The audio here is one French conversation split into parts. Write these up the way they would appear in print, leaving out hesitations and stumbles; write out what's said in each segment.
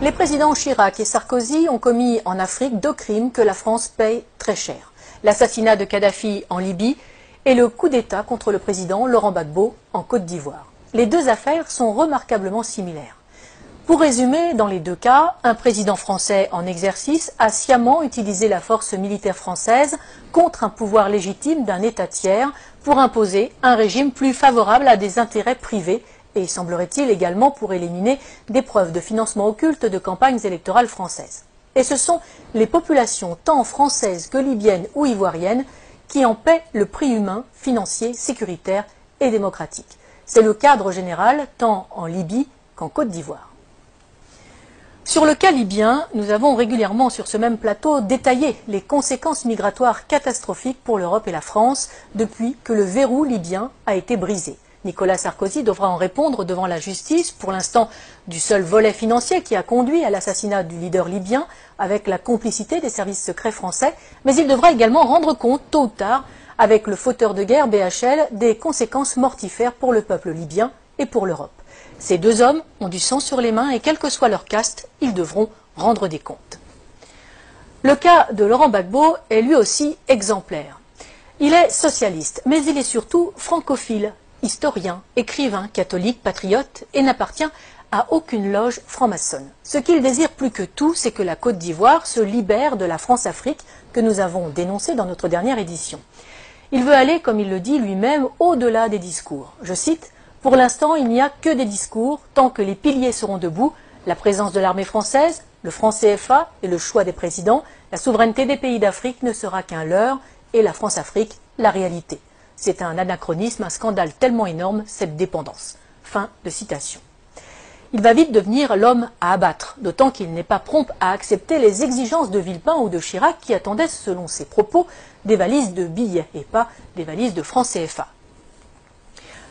Les présidents Chirac et Sarkozy ont commis en Afrique 2 crimes que la France paye très cher. L'assassinat de Kadhafi en Libye et le coup d'État contre le président Laurent Gbagbo en Côte d'Ivoire. Les 2 affaires sont remarquablement similaires. Pour résumer, dans les 2 cas, un président français en exercice a sciemment utilisé la force militaire française contre un pouvoir légitime d'un État tiers pour imposer un régime plus favorable à des intérêts privés et, semblerait-il, également pour éliminer des preuves de financement occulte de campagnes électorales françaises. Et ce sont les populations tant françaises que libyennes ou ivoiriennes qui en paient le prix humain, financier, sécuritaire et démocratique. C'est le cadre général tant en Libye qu'en Côte d'Ivoire. Sur le cas libyen, nous avons régulièrement sur ce même plateau détaillé les conséquences migratoires catastrophiques pour l'Europe et la France depuis que le verrou libyen a été brisé. Nicolas Sarkozy devra en répondre devant la justice, pour l'instant du seul volet financier qui a conduit à l'assassinat du leader libyen avec la complicité des services secrets français, mais il devra également rendre compte tôt ou tard avec le fauteur de guerre BHL des conséquences mortifères pour le peuple libyen et pour l'Europe. Ces 2 hommes ont du sang sur les mains et quel que soit leur caste, ils devront rendre des comptes. Le cas de Laurent Gbagbo est lui aussi exemplaire. Il est socialiste, mais il est surtout francophile, historien, écrivain, catholique, patriote et n'appartient à aucune loge franc-maçonne. Ce qu'il désire plus que tout, c'est que la Côte d'Ivoire se libère de la France-Afrique que nous avons dénoncée dans notre dernière édition. Il veut aller, comme il le dit lui-même, au-delà des discours. Je cite: « Pour l'instant, il n'y a que des discours, tant que les piliers seront debout, la présence de l'armée française, le franc CFA et le choix des présidents, la souveraineté des pays d'Afrique ne sera qu'un leurre et la France-Afrique, la réalité. C'est un anachronisme, un scandale tellement énorme, cette dépendance. » Fin de citation. Il va vite devenir l'homme à abattre, d'autant qu'il n'est pas prompt à accepter les exigences de Villepin ou de Chirac qui attendaient, selon ses propos, des valises de billets et pas des valises de francs CFA.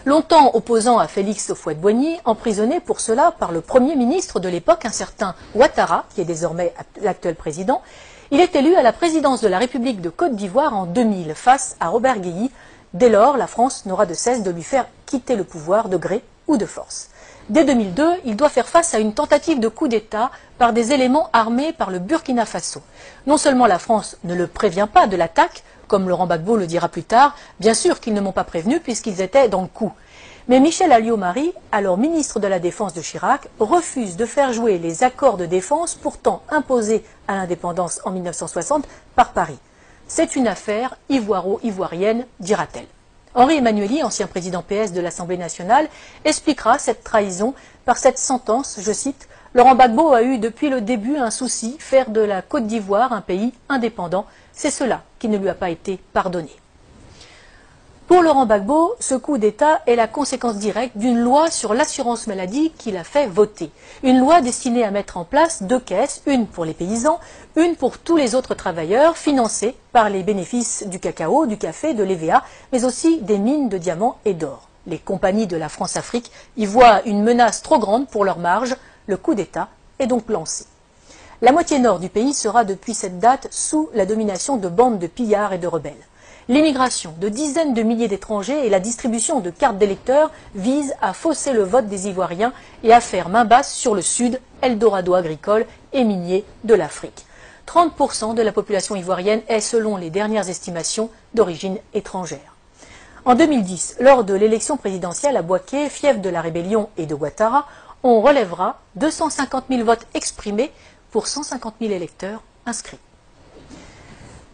Longtemps opposant à Félix Houphouët-Boigny, emprisonné pour cela par le Premier ministre de l'époque, un certain Ouattara, qui est désormais l'actuel président, il est élu à la présidence de la République de Côte d'Ivoire en 2000 face à Robert Guilly. Dès lors, la France n'aura de cesse de lui faire quitter le pouvoir de gré ou de force. Dès 2002, il doit faire face à une tentative de coup d'État par des éléments armés par le Burkina Faso. Non seulement la France ne le prévient pas de l'attaque, comme Laurent Gbagbo le dira plus tard, bien sûr qu'ils ne m'ont pas prévenu puisqu'ils étaient dans le coup. Mais Michel Alliot-Marie, alors ministre de la Défense de Chirac, refuse de faire jouer les accords de défense pourtant imposés à l'indépendance en 1960 par Paris. C'est une affaire ivoiro-ivoirienne, dira-t-elle. Henri Emmanuelli, ancien président PS de l'Assemblée nationale, expliquera cette trahison par cette sentence, je cite: « Laurent Gbagbo a eu depuis le début un souci, faire de la Côte d'Ivoire un pays indépendant. C'est cela qui ne lui a pas été pardonné. » Pour Laurent Gbagbo, ce coup d'État est la conséquence directe d'une loi sur l'assurance maladie qu'il a fait voter. Une loi destinée à mettre en place 2 caisses, une pour les paysans, une pour tous les autres travailleurs, financée par les bénéfices du cacao, du café, de l'EVA, mais aussi des mines de diamants et d'or. Les compagnies de la France-Afrique y voient une menace trop grande pour leur marge. Le coup d'État est donc lancé. La moitié nord du pays sera depuis cette date sous la domination de bandes de pillards et de rebelles. L'immigration de dizaines de milliers d'étrangers et la distribution de cartes d'électeurs visent à fausser le vote des Ivoiriens et à faire main basse sur le sud, Eldorado agricole et minier de l'Afrique. 30% de la population ivoirienne est, selon les dernières estimations, d'origine étrangère. En 2010, lors de l'élection présidentielle à Bouaké, fief de la rébellion et de Ouattara, on relèvera 250 000 votes exprimés pour 150 000 électeurs inscrits.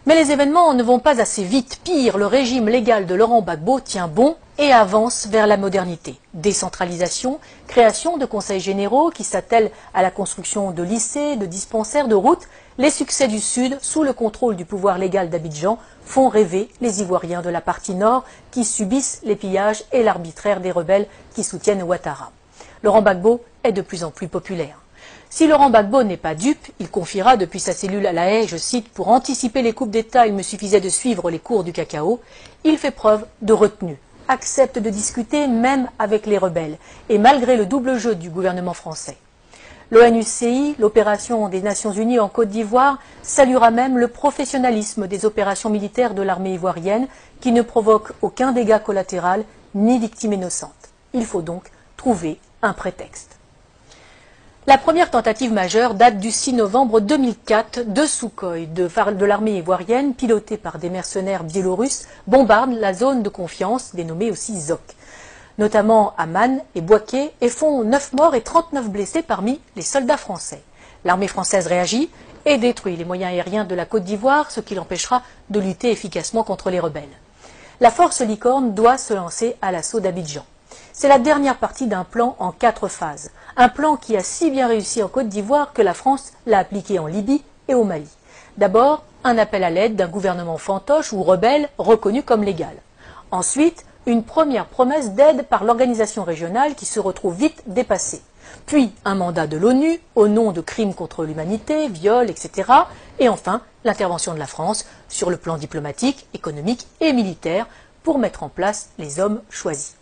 Mais les événements ne vont pas assez vite. Pire, le régime légal de Laurent Gbagbo tient bon et avance vers la modernité. Décentralisation, création de conseils généraux qui s'attellent à la construction de lycées, de dispensaires, de routes. Les succès du Sud, sous le contrôle du pouvoir légal d'Abidjan, font rêver les Ivoiriens de la partie nord qui subissent les pillages et l'arbitraire des rebelles qui soutiennent Ouattara. Laurent Gbagbo est de plus en plus populaire. Si Laurent Gbagbo n'est pas dupe, il confiera depuis sa cellule à La Haye, je cite, « Pour anticiper les coupes d'État, il me suffisait de suivre les cours du cacao ». Il fait preuve de retenue, accepte de discuter même avec les rebelles, et malgré le double jeu du gouvernement français. L'ONUCI, l'opération des Nations Unies en Côte d'Ivoire, saluera même le professionnalisme des opérations militaires de l'armée ivoirienne qui ne provoquent aucun dégât collatéral ni victime innocente. Il faut donc trouver un prétexte. La première tentative majeure date du 6 novembre 2004. Deux Sukhoi de l'armée ivoirienne, pilotés par des mercenaires biélorusses, bombardent la zone de confiance, dénommée aussi ZOC, notamment à Man et Bouaké, et font 9 morts et 39 blessés parmi les soldats français. L'armée française réagit et détruit les moyens aériens de la Côte d'Ivoire, ce qui l'empêchera de lutter efficacement contre les rebelles. La force Licorne doit se lancer à l'assaut d'Abidjan. C'est la dernière partie d'un plan en 4 phases. Un plan qui a si bien réussi en Côte d'Ivoire que la France l'a appliqué en Libye et au Mali. D'abord, un appel à l'aide d'un gouvernement fantoche ou rebelle reconnu comme légal. Ensuite, une première promesse d'aide par l'organisation régionale qui se retrouve vite dépassée. Puis un mandat de l'ONU au nom de crimes contre l'humanité, viols, etc. Et enfin, l'intervention de la France sur le plan diplomatique, économique et militaire pour mettre en place les hommes choisis.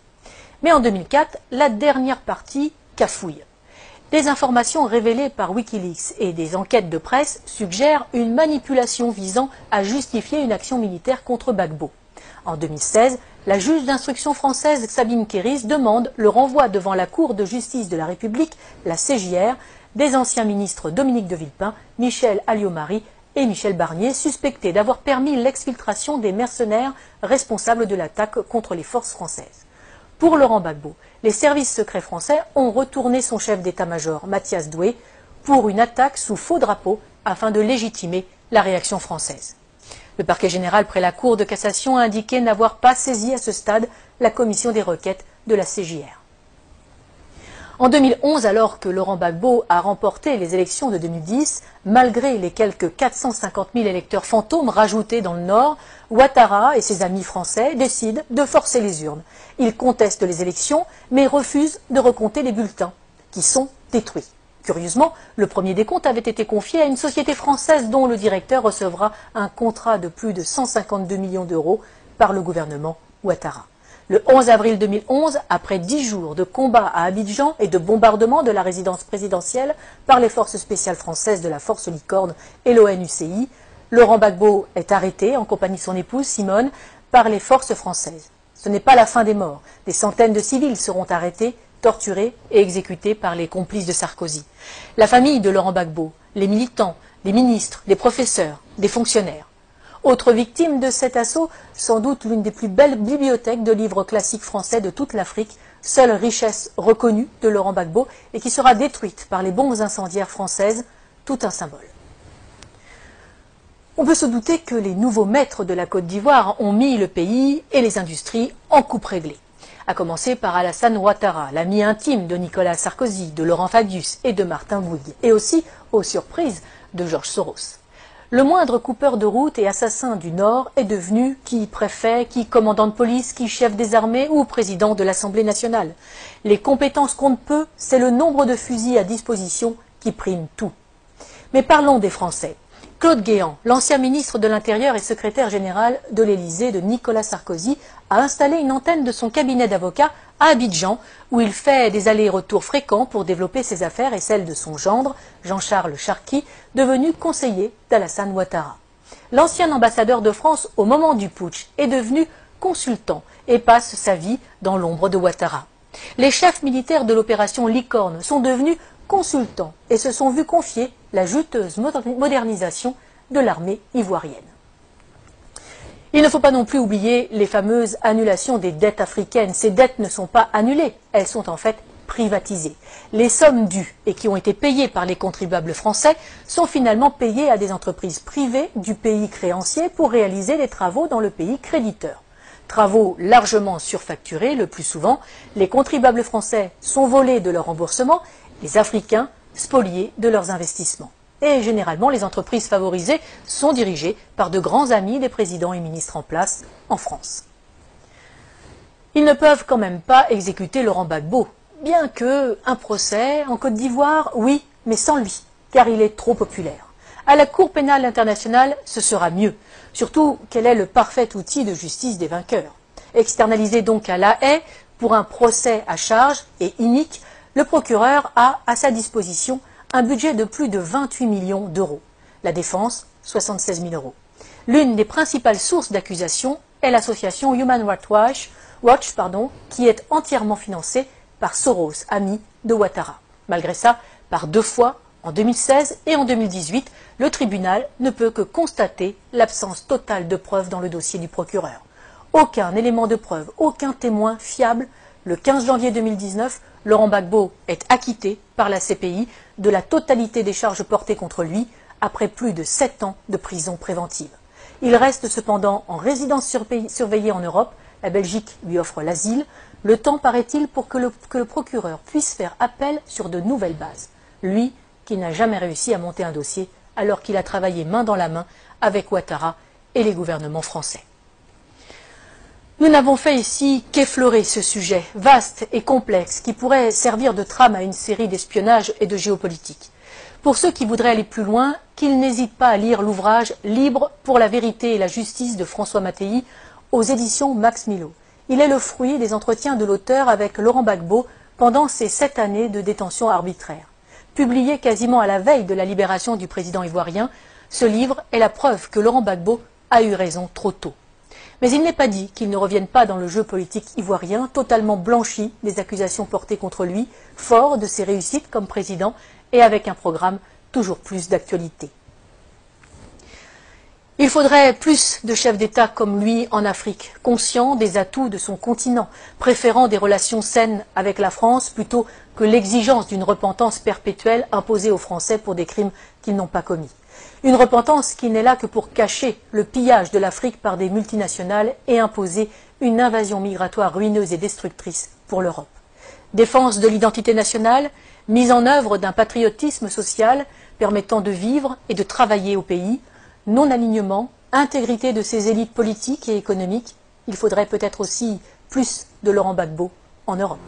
Mais en 2004, la dernière partie cafouille. Des informations révélées par Wikileaks et des enquêtes de presse suggèrent une manipulation visant à justifier une action militaire contre Gbagbo. En 2016, la juge d'instruction française Sabine Kéris demande le renvoi devant la Cour de justice de la République, la CJR, des anciens ministres Dominique de Villepin, Michel Alliot-Marie et Michel Barnier, suspectés d'avoir permis l'exfiltration des mercenaires responsables de l'attaque contre les forces françaises. Pour Laurent Gbagbo, les services secrets français ont retourné son chef d'état-major, Mathias Doué, pour une attaque sous faux drapeau afin de légitimer la réaction française. Le parquet général près la Cour de cassation a indiqué n'avoir pas saisi à ce stade la commission des requêtes de la CJR. En 2011, alors que Laurent Gbagbo a remporté les élections de 2010, malgré les quelques 450 000 électeurs fantômes rajoutés dans le Nord, Ouattara et ses amis français décident de forcer les urnes. Ils contestent les élections, mais refusent de recompter les bulletins, qui sont détruits. Curieusement, le premier décompte avait été confié à une société française dont le directeur recevra un contrat de plus de 152 millions d'euros par le gouvernement Ouattara. Le 11 avril 2011, après 10 jours de combats à Abidjan et de bombardement de la résidence présidentielle par les forces spéciales françaises de la force Licorne et l'ONUCI, Laurent Gbagbo est arrêté en compagnie de son épouse Simone par les forces françaises. Ce n'est pas la fin des morts. Des centaines de civils seront arrêtés, torturés et exécutés par les complices de Sarkozy. La famille de Laurent Gbagbo, les militants, les ministres, les professeurs, des fonctionnaires. Autre victime de cet assaut, sans doute l'une des plus belles bibliothèques de livres classiques français de toute l'Afrique, seule richesse reconnue de Laurent Gbagbo et qui sera détruite par les bombes incendiaires françaises, tout un symbole. On peut se douter que les nouveaux maîtres de la Côte d'Ivoire ont mis le pays et les industries en coupe réglée. À commencer par Alassane Ouattara, l'ami intime de Nicolas Sarkozy, de Laurent Fabius et de Martin Bouygues, et aussi, aux surprises, de Georges Soros. Le moindre coupeur de route et assassin du Nord est devenu qui préfet, qui commandant de police, qui chef des armées ou président de l'Assemblée nationale. Les compétences comptent peu, c'est le nombre de fusils à disposition qui prime tout. Mais parlons des Français. Claude Guéant, l'ancien ministre de l'Intérieur et secrétaire général de l'Élysée de Nicolas Sarkozy, a installé une antenne de son cabinet d'avocats à Abidjan, où il fait des allers-retours fréquents pour développer ses affaires et celles de son gendre, Jean-Charles Charqui, devenu conseiller d'Alassane Ouattara. L'ancien ambassadeur de France au moment du putsch est devenu consultant et passe sa vie dans l'ombre de Ouattara. Les chefs militaires de l'opération Licorne sont devenus consultants et se sont vus confier la juteuse modernisation de l'armée ivoirienne. Il ne faut pas non plus oublier les fameuses annulations des dettes africaines. Ces dettes ne sont pas annulées, elles sont en fait privatisées. Les sommes dues et qui ont été payées par les contribuables français sont finalement payées à des entreprises privées du pays créancier pour réaliser des travaux dans le pays créditeur. Travaux largement surfacturés, le plus souvent, les contribuables français sont volés de leur remboursement, les Africains spoliés de leurs investissements. Et généralement, les entreprises favorisées sont dirigées par de grands amis des présidents et ministres en place en France. Ils ne peuvent quand même pas exécuter Laurent Gbagbo, bien que un procès en Côte d'Ivoire, oui, mais sans lui, car il est trop populaire. À la Cour pénale internationale, ce sera mieux, surtout qu'elle est le parfait outil de justice des vainqueurs. Externalisé donc à La Haye pour un procès à charge et inique, le procureur a à sa disposition un budget de plus de 28 millions d'euros. La défense, 76 000 euros. L'une des principales sources d'accusation est l'association Human Rights Watch, qui est entièrement financée par Soros, ami de Ouattara. Malgré ça, Par 2 fois, en 2016 et en 2018, le tribunal ne peut que constater l'absence totale de preuves dans le dossier du procureur. Aucun élément de preuve, aucun témoin fiable. Le 15 janvier 2019, Laurent Gbagbo est acquitté par la CPI de la totalité des charges portées contre lui après plus de 7 ans de prison préventive. Il reste cependant en résidence surveillée en Europe. La Belgique lui offre l'asile. Le temps, paraît-il, pour que le procureur puisse faire appel sur de nouvelles bases. Lui, qui n'a jamais réussi à monter un dossier alors qu'il a travaillé main dans la main avec Ouattara et les gouvernements français. Nous n'avons fait ici qu'effleurer ce sujet vaste et complexe qui pourrait servir de trame à une série d'espionnage et de géopolitique. Pour ceux qui voudraient aller plus loin, qu'ils n'hésitent pas à lire l'ouvrage « Libre pour la vérité et la justice » de François Mattei aux éditions Max Milo. Il est le fruit des entretiens de l'auteur avec Laurent Gbagbo pendant ces 7 années de détention arbitraire. Publié quasiment à la veille de la libération du président ivoirien, ce livre est la preuve que Laurent Gbagbo a eu raison trop tôt. Mais il n'est pas dit qu'il ne revienne pas dans le jeu politique ivoirien, totalement blanchi des accusations portées contre lui, fort de ses réussites comme président et avec un programme toujours plus d'actualité. Il faudrait plus de chefs d'État comme lui en Afrique, conscients des atouts de son continent, préférant des relations saines avec la France plutôt que l'exigence d'une repentance perpétuelle imposée aux Français pour des crimes qu'ils n'ont pas commis. Une repentance qui n'est là que pour cacher le pillage de l'Afrique par des multinationales et imposer une invasion migratoire ruineuse et destructrice pour l'Europe. Défense de l'identité nationale, mise en œuvre d'un patriotisme social permettant de vivre et de travailler au pays, non-alignement, intégrité de ses élites politiques et économiques. Il faudrait peut-être aussi plus de Laurent Gbagbo en Europe.